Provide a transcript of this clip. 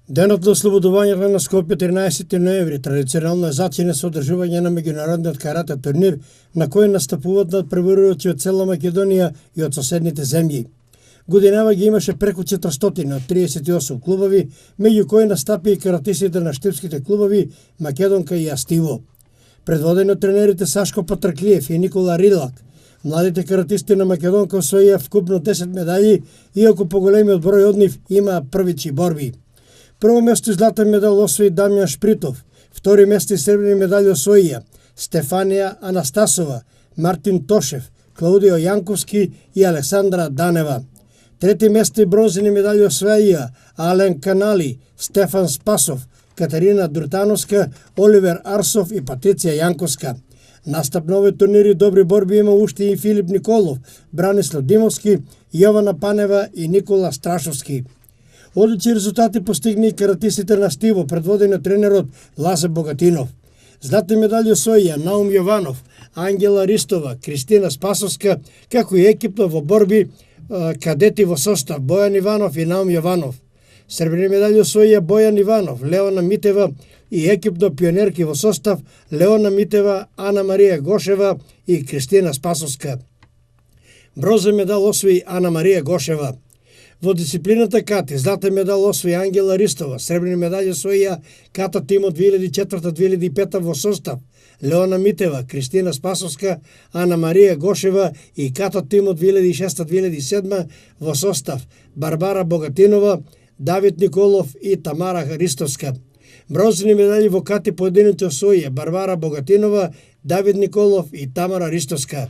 Денот на ослободувањето на Скопје 13 ноември традиционално е зачинен со одржување на меѓународниот карате турнир на кој настапуваат надпреварувачи од цела Македонија и од соседните земји. Годинава ги имаше преку 400 од 38 клубови, меѓу кои настапи и каратистите на штипските клубови Македонка и Астиво. Предводени од тренерите Сашко Патрклиев и Никола Рилак, младите каратисти на Македонка освоија вкупно 10 медали, иако поголемиот број од нив има првичи борби. Прво место и златен медал освои Дамјан Шпритов, втори место и сребрени медали освоија Стефанија Анастасова, Мартин Тошев, Клаудио Јанковски и Александра Данева. Трети место и бронзени медали освоија Ален Канали, Стефан Спасов, Катерина Друтановска, Оливер Арсов и Патриција Јанковска. Настап на овој турнири добри борби има уште и Филип Николов, Бранислав Димовски, Јована Панева и Никола Страшовски. Одлични резултати постигни и каратистите на Стиво, предводени од тренерот Лазе Богатинов. Златни медали освоија Наум Јованов, Ангела Ристова, Кристина Спасовска, како и екипно во борби кадети во состав Бојан Иванов и Наум Јованов. Сребрени медали освоија Бојан Иванов, Леона Митева и екипно пионерки во состав Леона Митева, Ана Марија Гошева и Кристина Спасовска. Бронзен медал освои Ана Марија Гошева. Во дисциплината кати златен медал освои Ангела Ристова, сребрени медали освоија ката тимот 2004-2005 во состав Леона Митева, Кристина Спасовска, Ана Марија Гошева и ката тимот 2006-2007 во состав Барбара Богатинова, Давид Николов и Тамара Ристовска. Бронзени медали во кати поединци освоија Барбара Богатинова, Давид Николов и Тамара Ристовска.